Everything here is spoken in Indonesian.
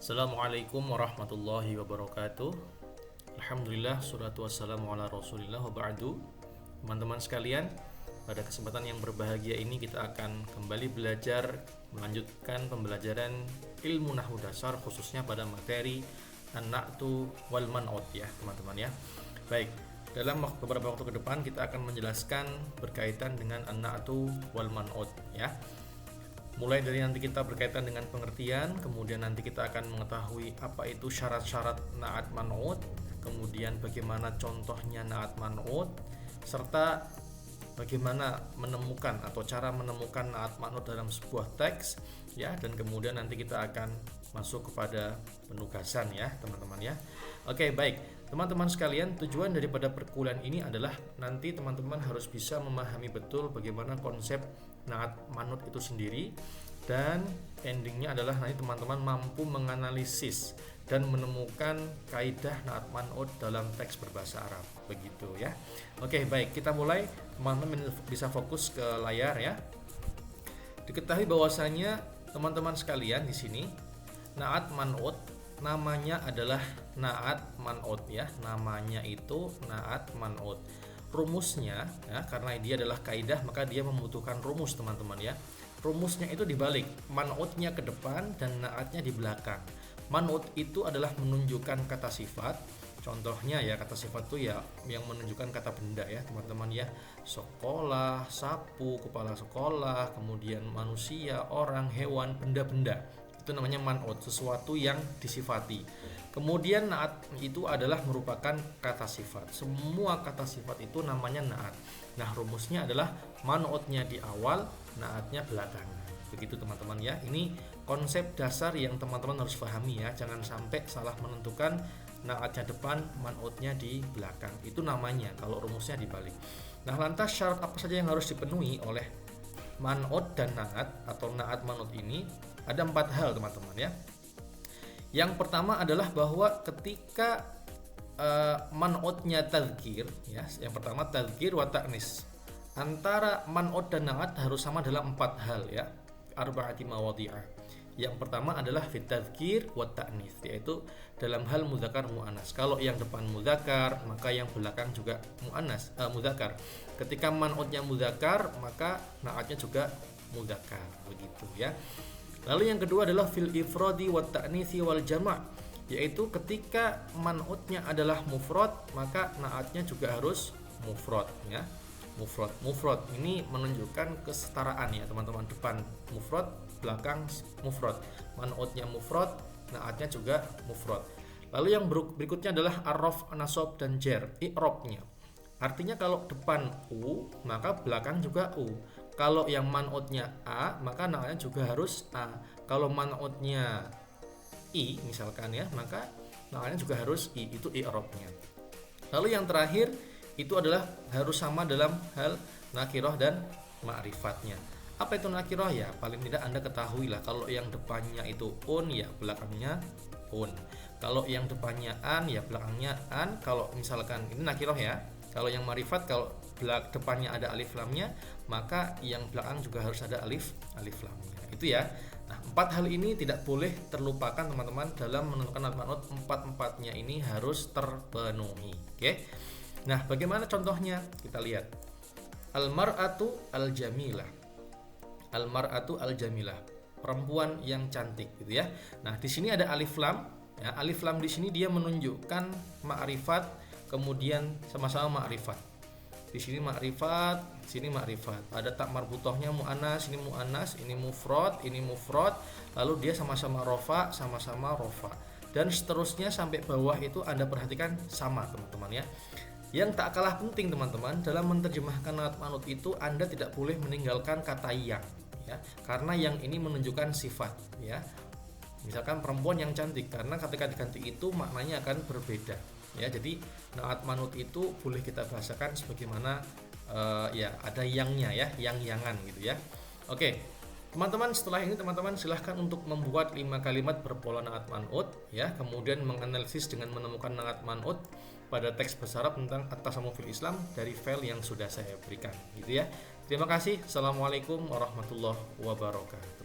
Assalamualaikum warahmatullahi wabarakatuh. Alhamdulillah, salatu wassalamu ala rasulillah wa ba'du. Teman-teman sekalian, pada kesempatan yang berbahagia ini kita akan kembali belajar, melanjutkan pembelajaran ilmu nahwu dasar, khususnya pada materi an-na'tu wal man'ut ya teman-teman ya. Baik, dalam beberapa waktu ke depan kita akan menjelaskan berkaitan dengan an-na'tu wal man'ut ya. Mulai dari nanti kita berkaitan dengan pengertian, kemudian nanti kita akan mengetahui apa itu syarat-syarat na'at man'ut, kemudian bagaimana contohnya na'at man'ut, serta bagaimana menemukan atau cara menemukan na'at man'ut dalam sebuah teks ya, dan kemudian nanti kita akan masuk kepada penugasan ya teman-teman ya. Oke, baik teman-teman sekalian, tujuan daripada perkuliahan ini adalah nanti teman-teman harus bisa memahami betul bagaimana konsep na'at man'ut itu sendiri, dan endingnya adalah nanti teman-teman mampu menganalisis dan menemukan kaidah na'at man'ut dalam teks berbahasa Arab begitu ya. Oke, baik, kita mulai. Teman-teman bisa fokus ke layar ya. Diketahui bahwasanya teman-teman sekalian di sini na'at man'ut namanya adalah na'at man'ut ya. Namanya itu na'at man'ut. Rumusnya ya, karena dia adalah kaidah maka dia membutuhkan rumus teman-teman ya. Rumusnya itu dibalik, man'utnya ke depan dan na'atnya di belakang. Man'ut itu adalah menunjukkan kata sifat. Contohnya ya, kata sifat itu ya yang menunjukkan kata benda ya teman-teman ya. Sekolah, sapu, kepala sekolah, kemudian manusia, orang, hewan, benda-benda. Itu namanya man'ut, sesuatu yang disifati. Kemudian na'at itu adalah merupakan kata sifat. Semua kata sifat itu namanya na'at. Nah, rumusnya adalah man'utnya di awal, na'atnya belakangan. Begitu teman-teman ya. Ini konsep dasar yang teman-teman harus pahami ya. Jangan sampai salah menentukan na'atnya depan, man'utnya di belakang. Itu namanya kalau rumusnya dibalik. Nah, lantas syarat apa saja yang harus dipenuhi oleh man'ut dan na'at atau na'at man'ut ini? Ada 4 hal teman-teman ya. Yang pertama adalah bahwa ketika man'utnya tadzkir ya, yang pertama tadzkir wa ta'nis. Antara man'ut dan na'at harus sama dalam 4 hal ya. Arba'ati mawadhi'ah. Yang pertama adalah fit tadzkir wa ta'nis, yaitu dalam hal mudzakkar muannas. Kalau yang depan mudzakkar, maka yang belakang juga muannas, mudzakkar. Ketika man'utnya mudzakkar, maka na'atnya juga mudzakkar begitu ya. Lalu yang kedua adalah fil ifradi wa ta'nisi wal jama', yaitu ketika man'utnya adalah mufrad, maka na'atnya juga harus mufrad ya. Mufrad ini menunjukkan kesetaraan ya teman-teman. Depan mufrad, belakang mufrad. Man'utnya mufrad, na'atnya juga mufrad. Lalu yang berikutnya adalah arraf, nasab dan jar, i'rabnya. Artinya kalau depan u, maka belakang juga u. Kalau yang man'utnya a, maka na'atnya juga harus a. Kalau man'utnya i misalkan ya, maka na'atnya juga harus i. Itu i'rabnya. Lalu yang terakhir itu adalah harus sama dalam hal nakirah dan ma'rifatnya. Apa itu nakirah ya? Paling tidak Anda ketahui lah, kalau yang depannya itu un ya belakangnya un. Kalau yang depannya an ya belakangnya an. Kalau misalkan ini nakirah ya. Kalau yang ma'rifat, kalau depannya ada alif lamnya, maka yang belakang juga harus ada alif lamnya. Itu ya. Nah, 4 hal ini tidak boleh terlupakan teman-teman dalam menentukan na'at man'ut. 4-4-nya ini harus terpenuhi. Oke. Nah, bagaimana contohnya? Kita lihat. Al-mar'atu al-jamilah. Al-mar'atu al-jamilah. Perempuan yang cantik gitu ya. Nah, di sini ada alif lam. Ya, alif lam di sini dia menunjukkan ma'rifat, kemudian sama-sama ma'rifat. Di sini ma'rifat, di sini ma'rifat. Ada tak marbutohnya mu'annas, ini mu'annas, ini mufrad, ini mufrad. Lalu dia sama-sama rofa, sama-sama rofa. Dan seterusnya sampai bawah itu Anda perhatikan sama teman-teman ya. Yang tak kalah penting teman-teman, dalam menerjemahkan na'at man'ut itu Anda tidak boleh meninggalkan kata yang ya. Karena yang ini menunjukkan sifat ya. Misalkan perempuan yang cantik, karena ketika diganti itu maknanya akan berbeda ya. Jadi na'at man'ut itu boleh kita bahasakan sebagaimana ya ada yangnya ya, yang-yangan gitu ya. Oke. Teman-teman, setelah ini teman-teman silahkan untuk membuat 5 kalimat berpola na'at man'ut ya, kemudian menganalisis dengan menemukan na'at man'ut pada teks bahasa Arab tentang at-tasammum fil Islam dari file yang sudah saya berikan gitu ya. Terima kasih. Assalamualaikum warahmatullahi wabarakatuh.